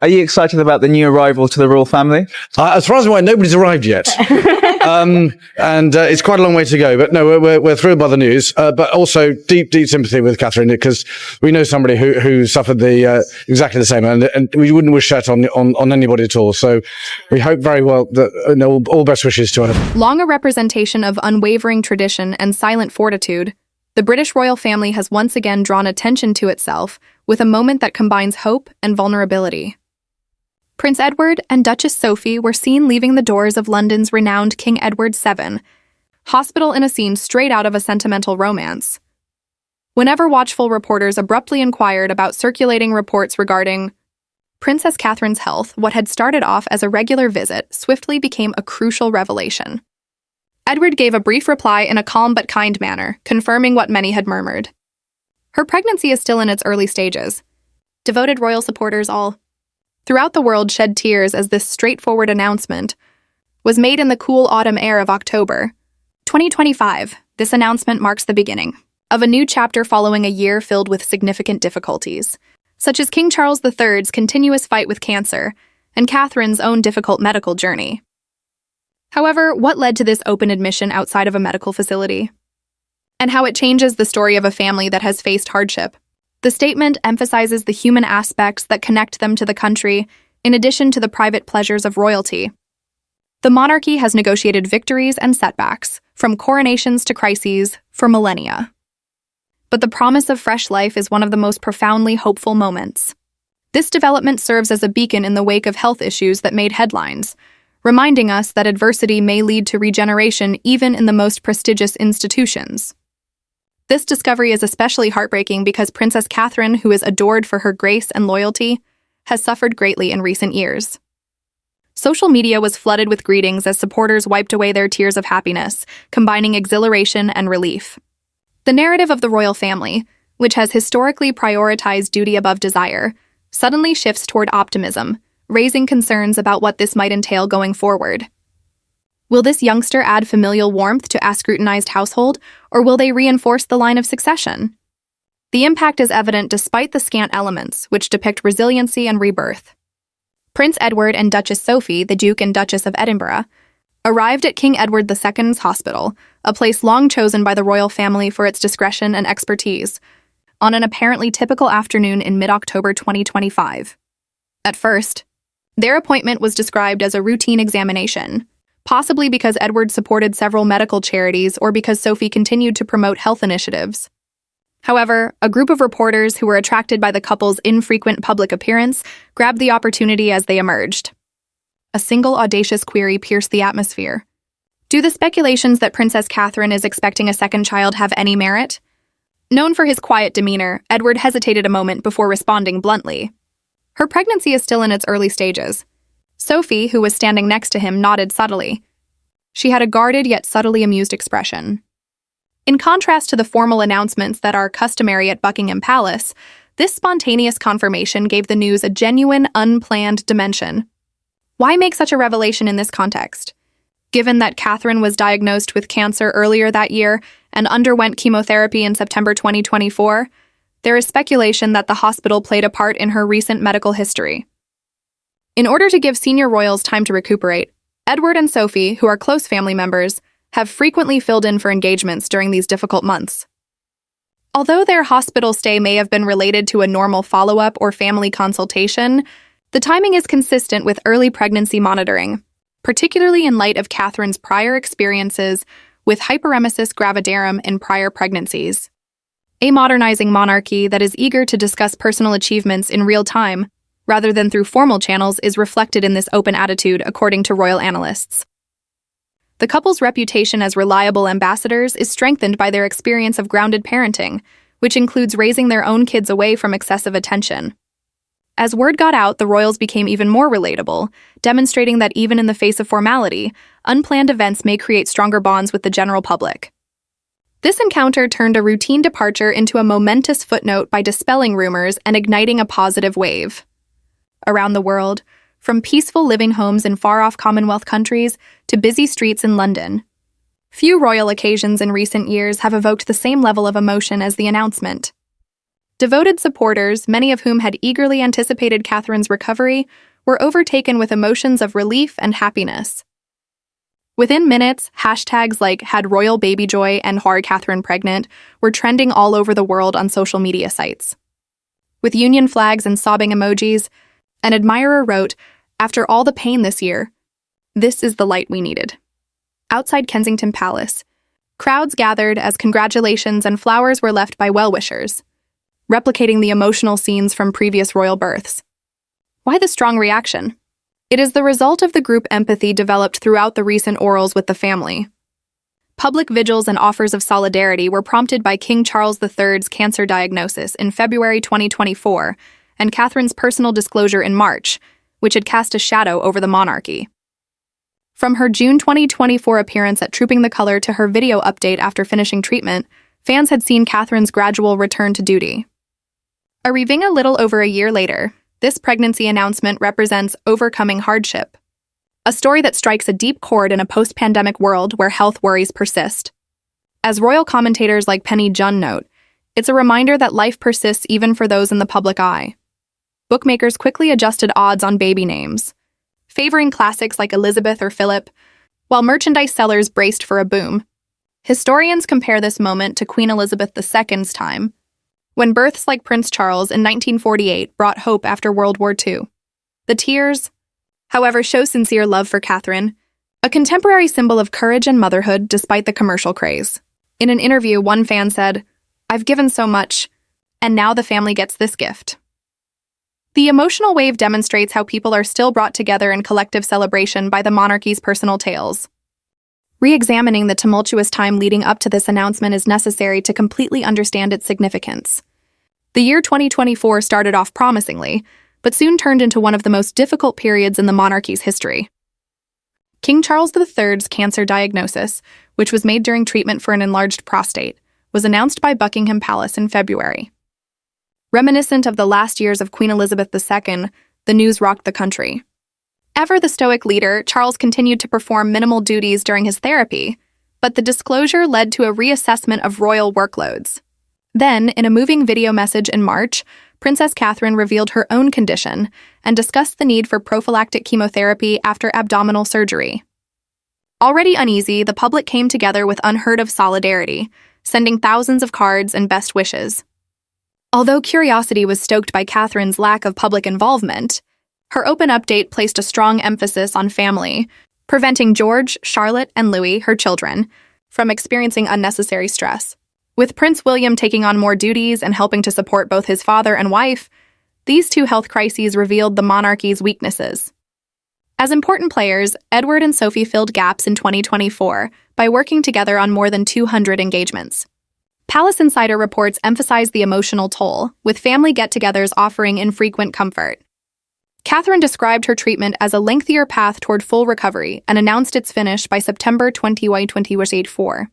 Are you excited about the new arrival to the royal family? As far as I'm aware, nobody's arrived yet. And it's quite a long way to go. But no, we're thrilled by the news, but also deep sympathy with Catherine, because we know somebody who suffered exactly the same, and we wouldn't wish that on anybody at all. So we hope very well that all best wishes to her. Long a representation of unwavering tradition and silent fortitude, the British royal family has once again drawn attention to itself with a moment that combines hope and vulnerability. Prince Edward and Duchess Sophie were seen leaving the doors of London's renowned King Edward VII Hospital in a scene straight out of a sentimental romance. Whenever watchful reporters abruptly inquired about circulating reports regarding Princess Catherine's health, what had started off as a regular visit swiftly became a crucial revelation. Edward gave a brief reply in a calm but kind manner, confirming what many had murmured. Her pregnancy is still in its early stages. Devoted royal supporters all throughout the world shed tears as this straightforward announcement was made in the cool autumn air of October 2025. This announcement marks the beginning of a new chapter following a year filled with significant difficulties, such as King Charles III's continuous fight with cancer and Catherine's own difficult medical journey. However, what led to this open admission outside of a medical facility? And how it changes the story of a family that has faced hardship. The statement emphasizes the human aspects that connect them to the country, in addition to the private pleasures of royalty. The monarchy has negotiated victories and setbacks, from coronations to crises, for millennia. But the promise of fresh life is one of the most profoundly hopeful moments. This development serves as a beacon in the wake of health issues that made headlines, reminding us that adversity may lead to regeneration even in the most prestigious institutions. This discovery is especially heartbreaking because Princess Catherine, who is adored for her grace and loyalty, has suffered greatly in recent years. Social media was flooded with greetings as supporters wiped away their tears of happiness, combining exhilaration and relief. The narrative of the royal family, which has historically prioritized duty above desire, suddenly shifts toward optimism, raising concerns about what this might entail going forward. Will this youngster add familial warmth to a scrutinized household, or will they reinforce the line of succession? The impact is evident despite the scant elements, which depict resiliency and rebirth. Prince Edward and Duchess Sophie, the Duke and Duchess of Edinburgh, arrived at King Edward II's hospital, a place long chosen by the royal family for its discretion and expertise, on an apparently typical afternoon in mid-October 2025. At first, their appointment was described as a routine examination, possibly because Edward supported several medical charities or because Sophie continued to promote health initiatives. However, a group of reporters who were attracted by the couple's infrequent public appearance grabbed the opportunity as they emerged. A single audacious query pierced the atmosphere. Do the speculations that Princess Catherine is expecting a second child have any merit? Known for his quiet demeanor, Edward hesitated a moment before responding bluntly. Her pregnancy is still in its early stages. Sophie, who was standing next to him, nodded subtly. She had a guarded yet subtly amused expression. In contrast to the formal announcements that are customary at Buckingham Palace, this spontaneous confirmation gave the news a genuine, unplanned dimension. Why make such a revelation in this context? Given that Catherine was diagnosed with cancer earlier that year and underwent chemotherapy in September 2024, there is speculation that the hospital played a part in her recent medical history. In order to give senior royals time to recuperate, Edward and Sophie, who are close family members, have frequently filled in for engagements during these difficult months. Although their hospital stay may have been related to a normal follow-up or family consultation, the timing is consistent with early pregnancy monitoring, particularly in light of Catherine's prior experiences with hyperemesis gravidarum in prior pregnancies. A modernizing monarchy that is eager to discuss personal achievements in real time, rather than through formal channels, is reflected in this open attitude, according to royal analysts. The couple's reputation as reliable ambassadors is strengthened by their experience of grounded parenting, which includes raising their own kids away from excessive attention. As word got out, the royals became even more relatable, demonstrating that even in the face of formality, unplanned events may create stronger bonds with the general public. This encounter turned a routine departure into a momentous footnote by dispelling rumors and igniting a positive wave. Around the world, from peaceful living homes in far-off Commonwealth countries to busy streets in London, few royal occasions in recent years have evoked the same level of emotion as the announcement. Devoted supporters, many of whom had eagerly anticipated Catherine's recovery, were overtaken with emotions of relief and happiness. Within minutes, hashtags like #HadRoyalBabyJoy and #CatherinePregnant were trending all over the world on social media sites. With union flags and sobbing emojis, an admirer wrote, "After all the pain this year, this is the light we needed." Outside Kensington Palace, crowds gathered as congratulations and flowers were left by well-wishers, replicating the emotional scenes from previous royal births. Why the strong reaction? It is the result of the group empathy developed throughout the recent orals with the family. Public vigils and offers of solidarity were prompted by King Charles III's cancer diagnosis in February 2024 and Catherine's personal disclosure in March, which had cast a shadow over the monarchy. From her June 2024 appearance at Trooping the Colour to her video update after finishing treatment, fans had seen Catherine's gradual return to duty. Arriving a little over a year later, this pregnancy announcement represents overcoming hardship, a story that strikes a deep chord in a post-pandemic world where health worries persist. As royal commentators like Penny Junn note, it's a reminder that life persists even for those in the public eye. Bookmakers quickly adjusted odds on baby names, favoring classics like Elizabeth or Philip, while merchandise sellers braced for a boom. Historians compare this moment to Queen Elizabeth II's time, when births like Prince Charles in 1948 brought hope after World War II. The tears, however, show sincere love for Catherine, a contemporary symbol of courage and motherhood despite the commercial craze. In an interview, one fan said, "I've given so much, and now the family gets this gift." The emotional wave demonstrates how people are still brought together in collective celebration by the monarchy's personal tales. Re-examining the tumultuous time leading up to this announcement is necessary to completely understand its significance. The year 2024 started off promisingly, but soon turned into one of the most difficult periods in the monarchy's history. King Charles III's cancer diagnosis, which was made during treatment for an enlarged prostate, was announced by Buckingham Palace in February. Reminiscent of the last years of Queen Elizabeth II, the news rocked the country. Ever the stoic leader, Charles continued to perform minimal duties during his therapy, but the disclosure led to a reassessment of royal workloads. Then, in a moving video message in March, Princess Catherine revealed her own condition and discussed the need for prophylactic chemotherapy after abdominal surgery. Already uneasy, the public came together with unheard-of solidarity, sending thousands of cards and best wishes. Although curiosity was stoked by Catherine's lack of public involvement, her open update placed a strong emphasis on family, preventing George, Charlotte, and Louis, her children, from experiencing unnecessary stress. With Prince William taking on more duties and helping to support both his father and wife, these two health crises revealed the monarchy's weaknesses. As important players, Edward and Sophie filled gaps in 2024 by working together on more than 200 engagements. Palace Insider reports emphasize the emotional toll, with family get-togethers offering infrequent comfort. Catherine described her treatment as a lengthier path toward full recovery and announced its finish by September 2024.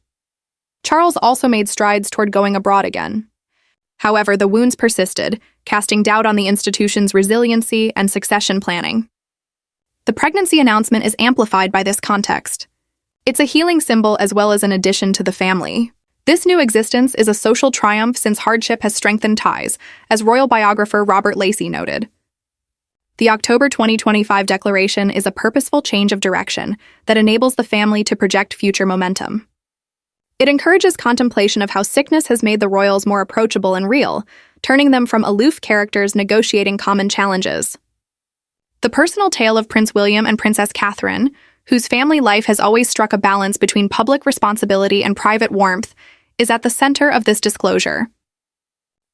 Charles also made strides toward going abroad again. However, the wounds persisted, casting doubt on the institution's resiliency and succession planning. The pregnancy announcement is amplified by this context. It's a healing symbol as well as an addition to the family. This new existence is a social triumph since hardship has strengthened ties, as royal biographer Robert Lacey noted. The October 2025 declaration is a purposeful change of direction that enables the family to project future momentum. It encourages contemplation of how sickness has made the royals more approachable and real, turning them from aloof characters negotiating common challenges. The personal tale of Prince William and Princess Catherine, whose family life has always struck a balance between public responsibility and private warmth, is at the center of this disclosure.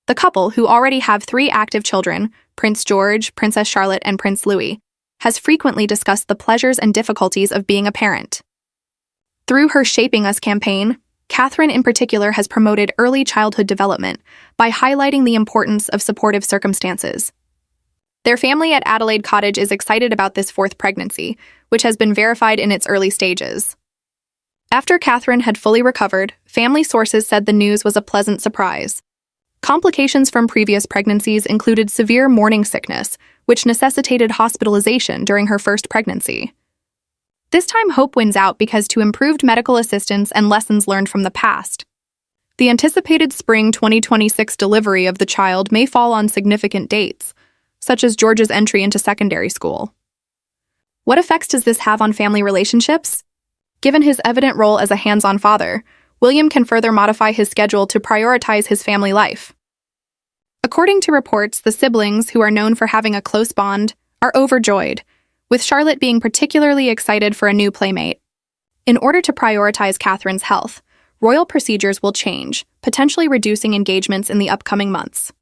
The couple, who already have 3 active children, Prince George, Princess Charlotte, and Prince Louis, has frequently discussed the pleasures and difficulties of being a parent. Through her Shaping Us campaign, Catherine in particular has promoted early childhood development by highlighting the importance of supportive circumstances. Their family at Adelaide Cottage is excited about this 4th pregnancy, which has been verified in its early stages. After Catherine had fully recovered, family sources said the news was a pleasant surprise. Complications from previous pregnancies included severe morning sickness, which necessitated hospitalization during her first pregnancy. This time hope wins out because to improved medical assistance and lessons learned from the past. The anticipated spring 2026 delivery of the child may fall on significant dates, such as George's entry into secondary school. What effects does this have on family relationships? Given his evident role as a hands-on father, William can further modify his schedule to prioritize his family life. According to reports, the siblings, who are known for having a close bond, are overjoyed, with Charlotte being particularly excited for a new playmate. In order to prioritize Catherine's health, royal procedures will change, potentially reducing engagements in the upcoming months.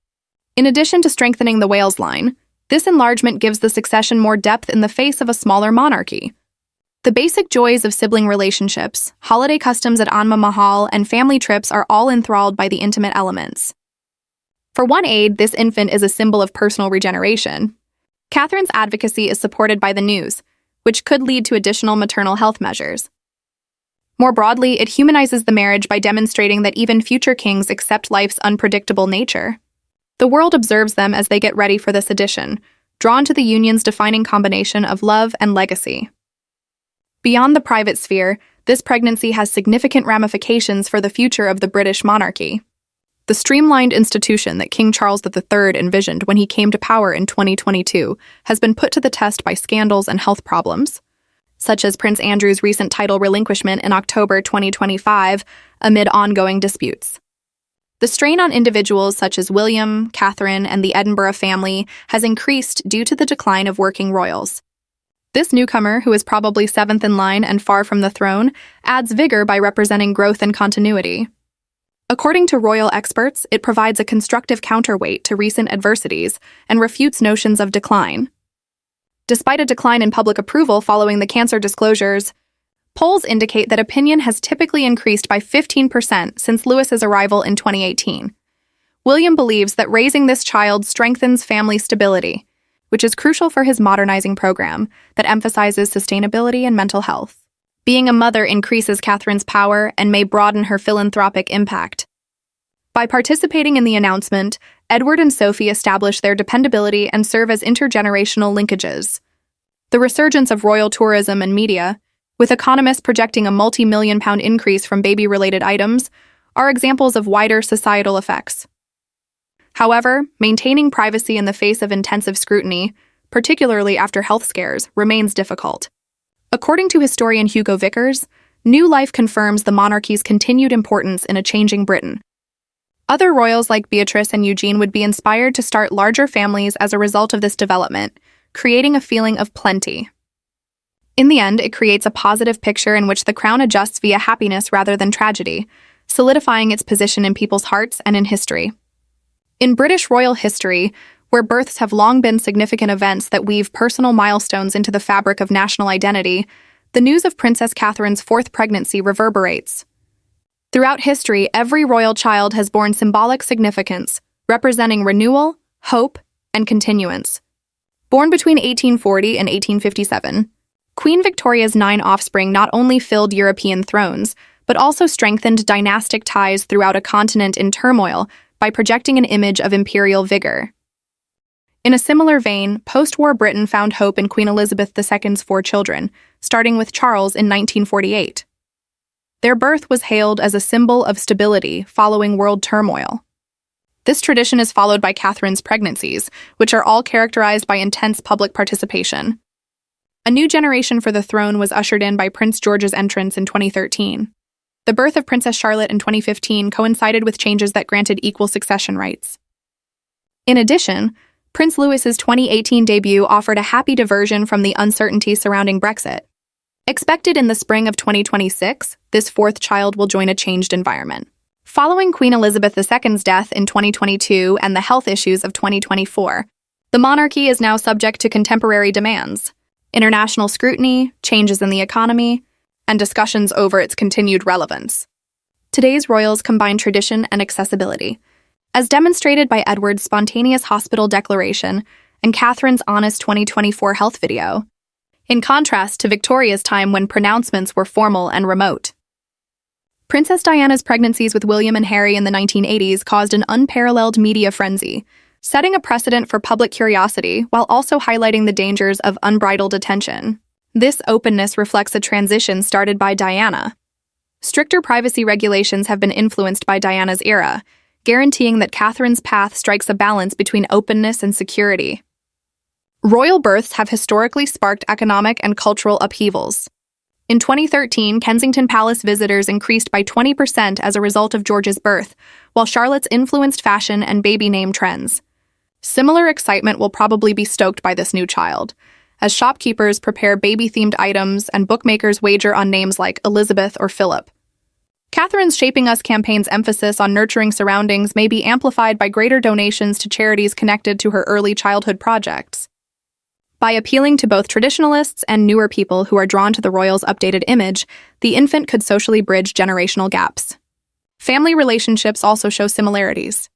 In addition to strengthening the Wales line, this enlargement gives the succession more depth in the face of a smaller monarchy. The basic joys of sibling relationships, holiday customs at Anma Mahal, and family trips are all enthralled by the intimate elements. For one aide, this infant is a symbol of personal regeneration. Catherine's advocacy is supported by the news, which could lead to additional maternal health measures. More broadly, it humanizes the marriage by demonstrating that even future kings accept life's unpredictable nature. The world observes them as they get ready for this addition, drawn to the union's defining combination of love and legacy. Beyond the private sphere, this pregnancy has significant ramifications for the future of the British monarchy. The streamlined institution that King Charles III envisioned when he came to power in 2022 has been put to the test by scandals and health problems, such as Prince Andrew's recent title relinquishment in October 2025 amid ongoing disputes. The strain on individuals such as William, Catherine, and the Edinburgh family has increased due to the decline of working royals. This newcomer, who is probably seventh in line and far from the throne, adds vigor by representing growth and continuity. According to royal experts, it provides a constructive counterweight to recent adversities and refutes notions of decline. Despite a decline in public approval following the cancer disclosures, polls indicate that opinion has typically increased by 15% since Louis's arrival in 2018. William believes that raising this child strengthens family stability, which is crucial for his modernizing program that emphasizes sustainability and mental health. Being a mother increases Catherine's power and may broaden her philanthropic impact. By participating in the announcement, Edward and Sophie establish their dependability and serve as intergenerational linkages. The resurgence of royal tourism and media, with economists projecting a multi-million-pound increase from baby-related items, are examples of wider societal effects. However, maintaining privacy in the face of intensive scrutiny, particularly after health scares, remains difficult. According to historian Hugo Vickers, new life confirms the monarchy's continued importance in a changing Britain. Other royals like Beatrice and Eugene would be inspired to start larger families as a result of this development, creating a feeling of plenty. In the end, it creates a positive picture in which the crown adjusts via happiness rather than tragedy, solidifying its position in people's hearts and in history. In British royal history, where births have long been significant events that weave personal milestones into the fabric of national identity, the news of Princess Catherine's fourth pregnancy reverberates. Throughout history, every royal child has borne symbolic significance, representing renewal, hope, and continuance. Born between 1840 and 1857, Queen Victoria's 9 offspring not only filled European thrones, but also strengthened dynastic ties throughout a continent in turmoil by projecting an image of imperial vigor. In a similar vein, post-war Britain found hope in Queen Elizabeth II's 4 children, starting with Charles in 1948. Their birth was hailed as a symbol of stability following world turmoil. This tradition is followed by Catherine's pregnancies, which are all characterized by intense public participation. A new generation for the throne was ushered in by Prince George's entrance in 2013. The birth of Princess Charlotte in 2015 coincided with changes that granted equal succession rights. In addition, Prince Louis's 2018 debut offered a happy diversion from the uncertainty surrounding Brexit. Expected in the spring of 2026, this fourth child will join a changed environment. Following Queen Elizabeth II's death in 2022 and the health issues of 2024, the monarchy is now subject to contemporary demands, international scrutiny, changes in the economy, and discussions over its continued relevance. Today's royals combine tradition and accessibility, as demonstrated by Edward's spontaneous hospital declaration and Catherine's honest 2024 health video, in contrast to Victoria's time when pronouncements were formal and remote. Princess Diana's pregnancies with William and Harry in the 1980s caused an unparalleled media frenzy, setting a precedent for public curiosity while also highlighting the dangers of unbridled attention. This openness reflects a transition started by Diana. Stricter privacy regulations have been influenced by Diana's era, guaranteeing that Catherine's path strikes a balance between openness and security. Royal births have historically sparked economic and cultural upheavals. In 2013, Kensington Palace visitors increased by 20% as a result of George's birth, while Charlotte's influenced fashion and baby name trends. Similar excitement will probably be stoked by this new child, as shopkeepers prepare baby-themed items and bookmakers wager on names like Elizabeth or Philip. Catherine's Shaping Us campaign's emphasis on nurturing surroundings may be amplified by greater donations to charities connected to her early childhood projects. By appealing to both traditionalists and newer people who are drawn to the royals' updated image, the infant could socially bridge generational gaps. Family relationships also show similarities.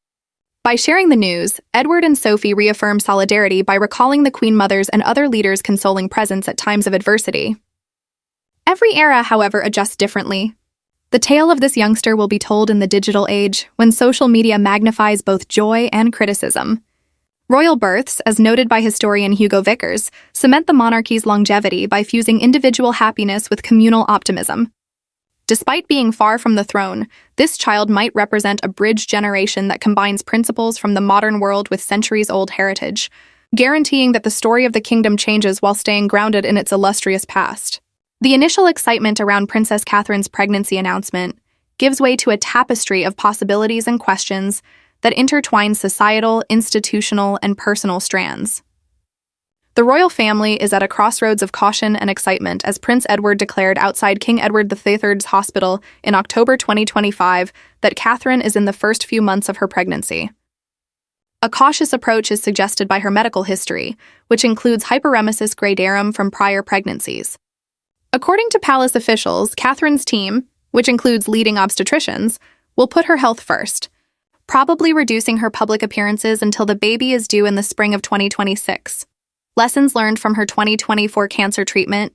By sharing the news, Edward and Sophie reaffirm solidarity by recalling the Queen Mother's and other leaders' consoling presence at times of adversity. Every era, however, adjusts differently. The tale of this youngster will be told in the digital age, when social media magnifies both joy and criticism. Royal births, as noted by historian Hugo Vickers, cement the monarchy's longevity by fusing individual happiness with communal optimism. Despite being far from the throne, this child might represent a bridge generation that combines principles from the modern world with centuries-old heritage, guaranteeing that the story of the kingdom changes while staying grounded in its illustrious past. The initial excitement around Princess Catherine's pregnancy announcement gives way to a tapestry of possibilities and questions that intertwine societal, institutional, and personal strands. The royal family is at a crossroads of caution and excitement as Prince Edward declared outside King Edward III's hospital in October 2025 that Catherine is in the first few months of her pregnancy. A cautious approach is suggested by her medical history, which includes hyperemesis gravidarum from prior pregnancies. According to palace officials, Catherine's team, which includes leading obstetricians, will put her health first, probably reducing her public appearances until the baby is due in the spring of 2026. Lessons learned from her 2024 cancer treatment,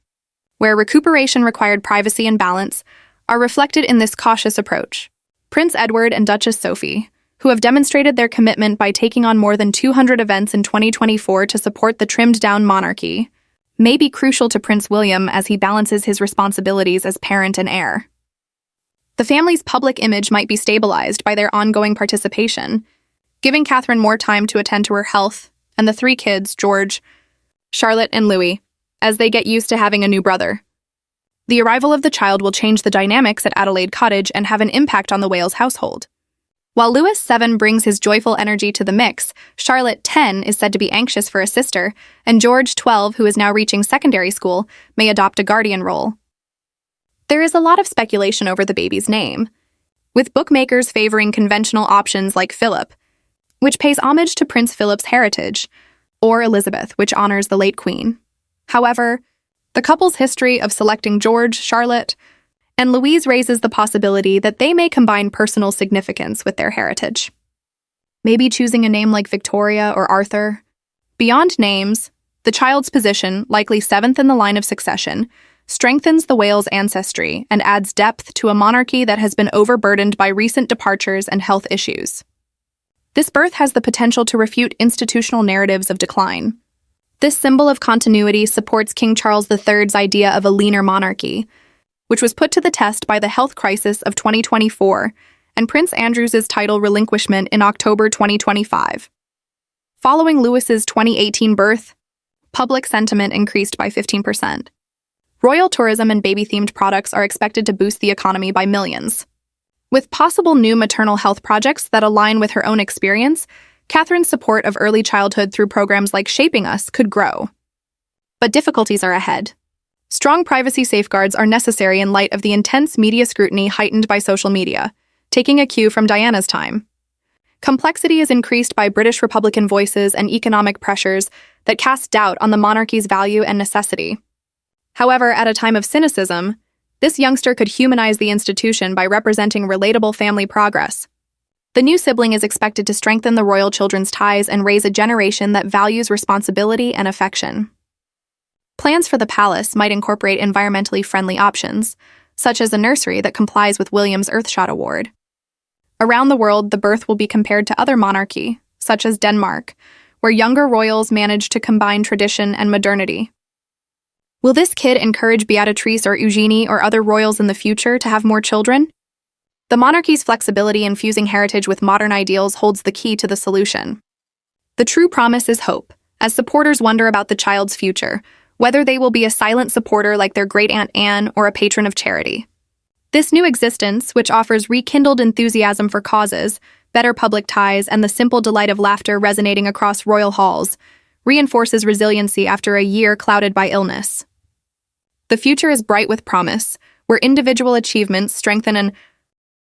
where recuperation required privacy and balance, are reflected in this cautious approach. Prince Edward and Duchess Sophie, who have demonstrated their commitment by taking on more than 200 events in 2024 to support the trimmed-down monarchy, may be crucial to Prince William as he balances his responsibilities as parent and heir. The family's public image might be stabilized by their ongoing participation, giving Catherine more time to attend to her health and the three kids, George, Charlotte, and Louis, as they get used to having a new brother. The arrival of the child will change the dynamics at Adelaide Cottage and have an impact on the Wales household. While Louis, 7, brings his joyful energy to the mix, Charlotte, 10, is said to be anxious for a sister, and George, 12, who is now reaching secondary school, may adopt a guardian role. There is a lot of speculation over the baby's name, with bookmakers favoring conventional options like Philip, which pays homage to Prince Philip's heritage, or Elizabeth, which honors the late Queen. However, the couple's history of selecting George, Charlotte, and Louise raises the possibility that they may combine personal significance with their heritage. Maybe choosing a name like Victoria or Arthur. Beyond names, the child's position, likely 7th in the line of succession, strengthens the Wales ancestry and adds depth to a monarchy that has been overburdened by recent departures and health issues. This birth has the potential to refute institutional narratives of decline. This symbol of continuity supports King Charles III's idea of a leaner monarchy, which was put to the test by the health crisis of 2024 and Prince Andrew's title relinquishment in October 2025. Following Louis's 2018 birth, public sentiment increased by 15%. Royal tourism and baby-themed products are expected to boost the economy by millions. With possible new maternal health projects that align with her own experience, Catherine's support of early childhood through programs like Shaping Us could grow. But difficulties are ahead. Strong privacy safeguards are necessary in light of the intense media scrutiny heightened by social media, taking a cue from Diana's time. Complexity is increased by British Republican voices and economic pressures that cast doubt on the monarchy's value and necessity. However, at a time of cynicism, this youngster could humanize the institution by representing relatable family progress. The new sibling is expected to strengthen the royal children's ties and raise a generation that values responsibility and affection. Plans for the palace might incorporate environmentally friendly options, such as a nursery that complies with William's Earthshot Award. Around the world, the birth will be compared to other monarchy, such as Denmark, where younger royals managed to combine tradition and modernity. Will this kid encourage Beatrice or Eugenie or other royals in the future to have more children? The monarchy's flexibility in fusing heritage with modern ideals holds the key to the solution. The true promise is hope, as supporters wonder about the child's future, whether they will be a silent supporter like their great-aunt Anne or a patron of charity. This new existence, which offers rekindled enthusiasm for causes, better public ties, and the simple delight of laughter resonating across royal halls, reinforces resiliency after a year clouded by illness. The future is bright with promise, where individual achievements strengthen an